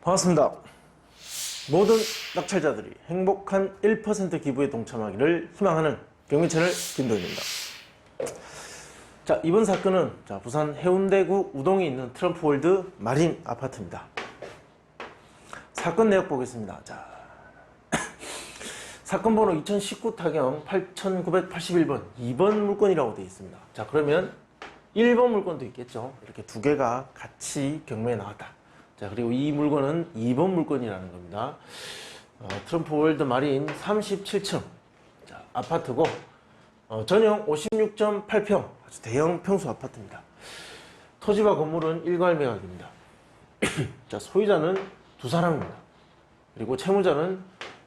반갑습니다. 모든 낙찰자들이 행복한 1% 기부에 동참하기를 희망하는 경민채널 김도현입니다. 자, 이번 사건은 부산 해운대구 우동에 있는 트럼프월드 마린 아파트입니다. 사건 내역 보겠습니다. 자, 사건 번호 2019 타경 8981번 2번 물건이라고 되어 있습니다. 자, 그러면 1번 물건도 있겠죠. 이렇게 두 개가 같이 경매에 나왔다. 자, 그리고 이 물건은 2번 물건이라는 겁니다. 트럼프월드 마린 37층 자, 아파트고 전용 56.8평 아주 대형 평수 아파트입니다. 토지와 건물은 일괄 매각입니다. 자, 소유자는 두 사람입니다. 그리고 채무자는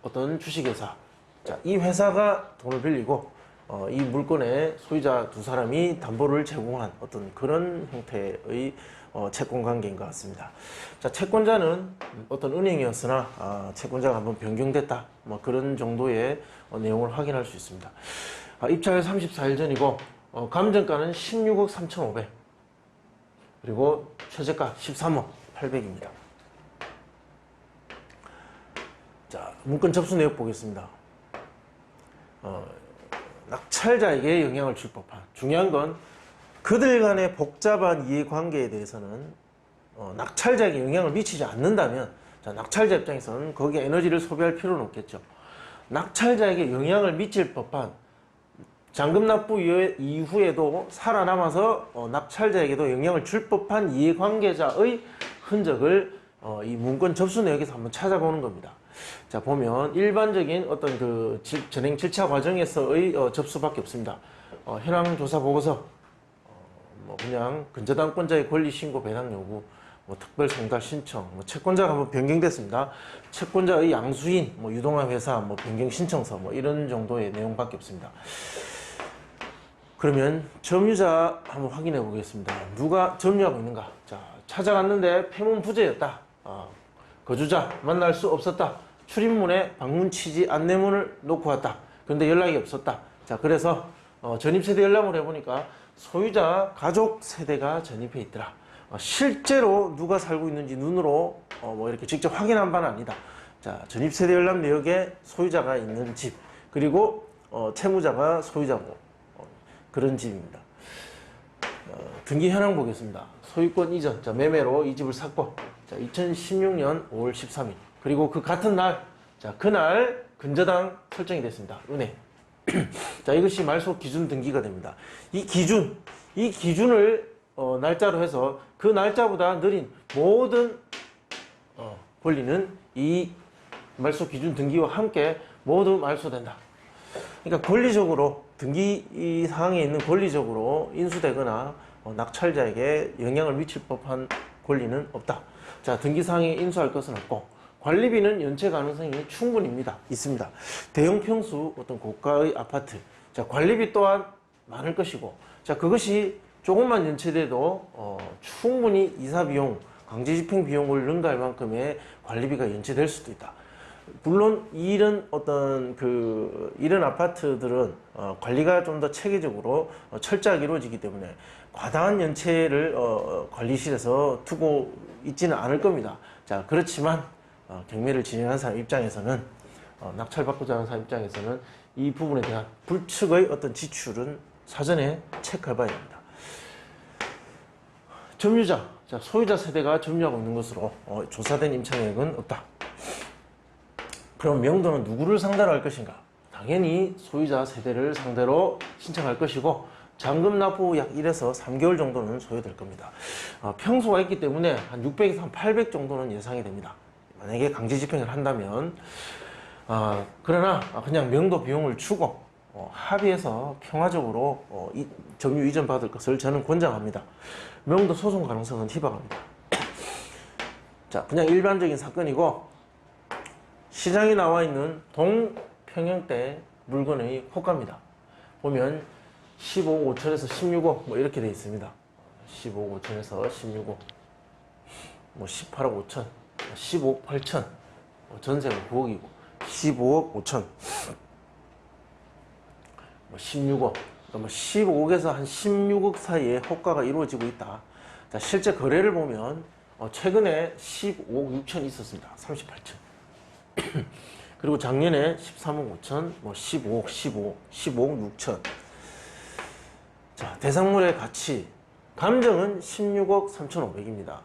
어떤 주식회사. 자, 이 회사가 돈을 빌리고 이 물건에 소유자 두 사람이 담보를 제공한 어떤 그런 형태의 채권 관계인 것 같습니다. 자, 채권자는 어떤 은행이었으나 채권자가 한번 변경됐다. 뭐 그런 정도의 내용을 확인할 수 있습니다. 입찰 34일 전이고 감정가는 16억 3,500 그리고 최저가 13억 800입니다. 자, 문건 접수 내역 보겠습니다. 낙찰자에게 영향을 줄 법한 중요한 건 그들 간의 복잡한 이해관계에 대해서는 낙찰자에게 영향을 미치지 않는다면 자, 낙찰자 입장에서는 거기에 에너지를 소비할 필요는 없겠죠. 낙찰자에게 영향을 미칠 법한 잔금 납부 이후에도 살아남아서 낙찰자에게도 영향을 줄 법한 이해관계자의 흔적을 이 문건 접수 내역에서 한번 찾아보는 겁니다. 자, 보면 일반적인 어떤 그 진행 절차 과정에서의 접수밖에 없습니다. 현황 조사 보고서, 뭐 그냥 근저당권자의 권리 신고 배당 요구, 뭐 특별 상달 신청, 뭐 채권자가 한번 변경됐습니다. 채권자의 양수인, 뭐 유동화 회사, 뭐 변경 신청서, 뭐 이런 정도의 내용밖에 없습니다. 그러면 점유자 한번 확인해 보겠습니다. 누가 점유하고 있는가? 자, 찾아갔는데 폐문 부재였다. 거주자 만날 수 없었다. 출입문에 방문 취지 안내문을 놓고 왔다. 그런데 연락이 없었다. 자, 그래서 전입세대 연락을 해보니까 소유자 가족 세대가 전입해 있더라. 실제로 누가 살고 있는지 눈으로 뭐 이렇게 직접 확인한 바는 아니다. 자, 전입세대 연락 내역에 소유자가 있는 집 그리고 채무자가 소유자고 그런 집입니다. 등기 현황 보겠습니다. 소유권 이전, 자, 매매로 이 집을 샀고, 자, 2016년 5월 13일. 그리고 그 같은 날, 자, 그날 근저당 설정이 됐습니다. 은행. 자, 이것이 말소 기준 등기가 됩니다. 이 기준을 날짜로 해서 그 날짜보다 느린 모든 권리는 이 말소 기준 등기와 함께 모두 말소된다. 그러니까 권리적으로 등기 사항에 있는 권리적으로 인수되거나 낙찰자에게 영향을 미칠 법한 권리는 없다. 자, 등기 사항에 인수할 것은 없고 관리비는 연체 가능성이 충분히 있습니다. 대형 평수 어떤 고가의 아파트. 자, 관리비 또한 많을 것이고, 자, 그것이 조금만 연체돼도 충분히 이사 비용, 강제 집행 비용을 능가할 만큼의 관리비가 연체될 수도 있다. 물론 이런 어떤 이런 아파트들은 관리가 좀 더 체계적으로 철저하게 이루어지기 때문에 과다한 연체를 관리실에서 두고 있지는 않을 겁니다. 자, 그렇지만 경매를 진행하는 사람 입장에서는 낙찰받고자 하는 사람 입장에서는 이 부분에 대한 불측의 어떤 지출은 사전에 체크해 봐야 됩니다. 점유자, 자, 소유자 세대가 점유하고 있는 것으로 조사된 임차계획은 없다. 그럼 명도는 누구를 상대로 할 것인가? 당연히 소유자 세대를 상대로 신청할 것이고 잔금 납부 약 1에서 3개월 정도는 소요될 겁니다. 평수가 있기 때문에 한 600에서 한 800 정도는 예상이 됩니다. 만약에 강제 집행을 한다면 그러나 그냥 명도 비용을 주고 합의해서 평화적으로 점유 이전 받을 것을 저는 권장합니다. 명도 소송 가능성은 희박합니다. 자, 그냥 일반적인 사건이고 시장에 나와 있는 동평형대 물건의 호가입니다. 보면 15억 5천에서 16억 뭐 이렇게 되어 있습니다. 15억 5천에서 16억, 뭐 18억 5천, 15억 8천, 전세가 9억이고 15억 5천, 뭐 16억, 그러니까 뭐 15억에서 한 16억 사이에 호가가 이루어지고 있다. 자, 실제 거래를 보면 최근에 15억 6천 있었습니다. 38천. 그리고 작년에 13억 5천, 15억, 15억 6천. 자, 대상물의 가치. 감정은 16억 3,500입니다.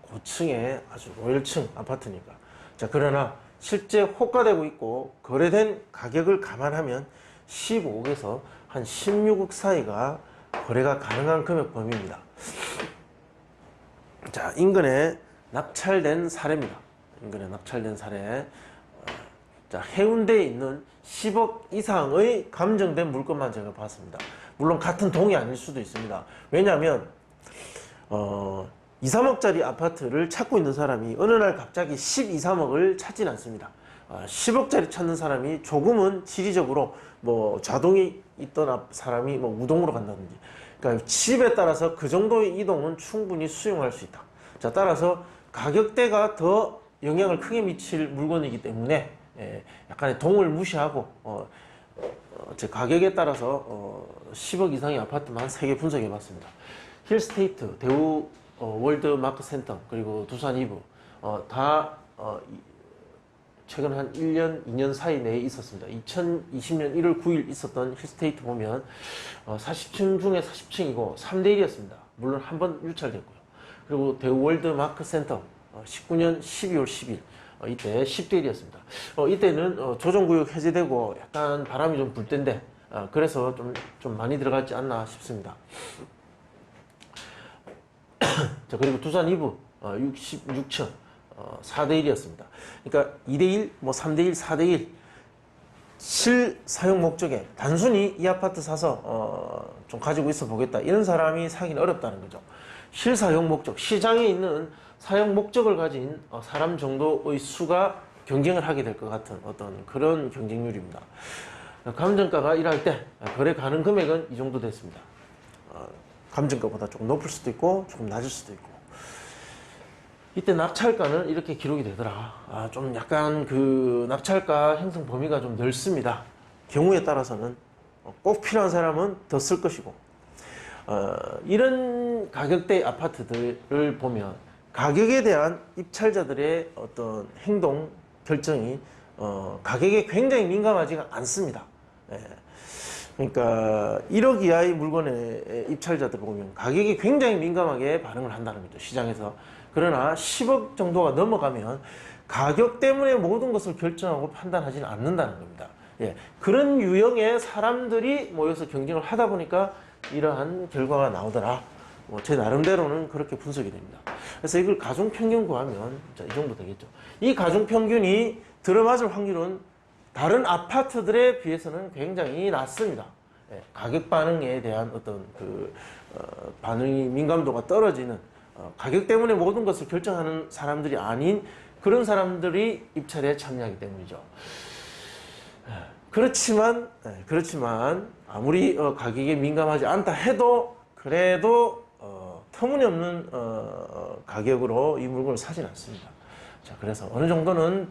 고층의 아주 로열층 아파트니까. 자, 그러나 실제 호가되고 있고 거래된 가격을 감안하면 15억에서 한 16억 사이가 거래가 가능한 금액 범위입니다. 자, 인근에 낙찰된 사례입니다. 인근에 낙찰된 사례. 자, 해운대에 있는 10억 이상의 감정된 물건만 제가 봤습니다. 물론 같은 동이 아닐 수도 있습니다. 왜냐하면 2, 3억짜리 아파트를 찾고 있는 사람이 어느 날 갑자기 12, 3억을 찾진 않습니다. 10억짜리 찾는 사람이 조금은 지리적으로 좌동이 있던 사람이 우동으로 간다든지, 그러니까 집에 따라서 그 정도의 이동은 충분히 수용할 수 있다. 자, 따라서 가격대가 더 영향을 크게 미칠 물건이기 때문에 약간의 동을 무시하고 제 가격에 따라서 10억 이상의 아파트만 한 3개 분석해 봤습니다. 힐스테이트, 대우 월드마크센터, 그리고 두산 이브 다 최근 한 1년, 2년 사이 내에 있었습니다. 2020년 1월 9일 있었던 힐스테이트 보면 40층 중에 40층이고 3대1이었습니다. 물론 한 번 유찰됐고요. 그리고 대우 월드마크센터 19년 12월 10일 이때 10대1이었습니다. 이때는 조정구역 해제되고 약간 바람이 좀 불 때인데 그래서 좀 많이 들어갔지 않나 싶습니다. 자, 그리고 두산 이브 66층 4대1이었습니다. 그러니까 2대1, 3대1, 4대1 실사용 목적에 단순히 이 아파트 사서 좀 가지고 있어 보겠다 이런 사람이 사기는 어렵다는 거죠. 실사용 목적, 시장에 있는 사용 목적을 가진 사람 정도의 수가 경쟁을 하게 될 것 같은 어떤 그런 경쟁률입니다. 감정가가 일할 때 거래 가능 금액은 이 정도 됐습니다. 감정가보다 조금 높을 수도 있고 조금 낮을 수도 있고. 이때 낙찰가는 이렇게 기록이 되더라. 좀 약간 그 낙찰가 형성 범위가 좀 넓습니다. 경우에 따라서는 꼭 필요한 사람은 더 쓸 것이고, 이런 가격대 아파트들을 보면 가격에 대한 입찰자들의 어떤 행동 결정이 가격에 굉장히 민감하지가 않습니다. 그러니까 1억 이하의 물건의 입찰자들 보면 가격이 굉장히 민감하게 반응을 한다는 거죠, 시장에서. 그러나 10억 정도가 넘어가면 가격 때문에 모든 것을 결정하고 판단하지는 않는다는 겁니다. 그런 유형의 사람들이 모여서 경쟁을 하다 보니까 이러한 결과가 나오더라. 제 나름대로는 그렇게 분석이 됩니다. 그래서 이걸 가중평균 구하면 이 정도 되겠죠. 이 가중평균이 들어맞을 확률은 다른 아파트들에 비해서는 굉장히 낮습니다. 가격 반응에 대한 어떤 반응이 민감도가 떨어지는, 가격 때문에 모든 것을 결정하는 사람들이 아닌 그런 사람들이 입찰에 참여하기 때문이죠. 그렇지만 아무리 가격에 민감하지 않다 해도 그래도 터무니없는 가격으로 이 물건을 사진 않습니다. 자, 그래서 어느 정도는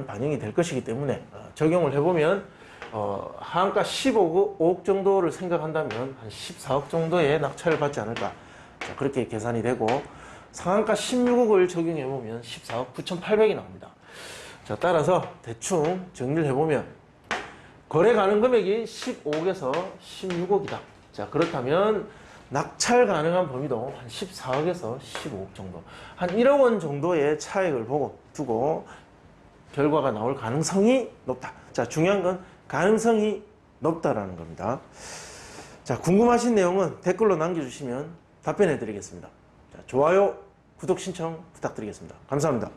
반영이 될 것이기 때문에 적용을 해보면 하한가 15억 정도를 생각한다면 한 14억 정도의 낙찰을 받지 않을까, 자, 그렇게 계산이 되고, 상한가 16억을 적용해보면 14억 9,800이 나옵니다. 자, 따라서 대충 정리를 해보면 거래 가능 금액이 15억에서 16억이다. 자, 그렇다면 낙찰 가능한 범위도 한 14억에서 15억 정도, 한 1억 원 정도의 차익을 두고 결과가 나올 가능성이 높다. 자, 중요한 건 가능성이 높다라는 겁니다. 자, 궁금하신 내용은 댓글로 남겨주시면 답변해 드리겠습니다. 자, 좋아요, 구독 신청 부탁드리겠습니다. 감사합니다.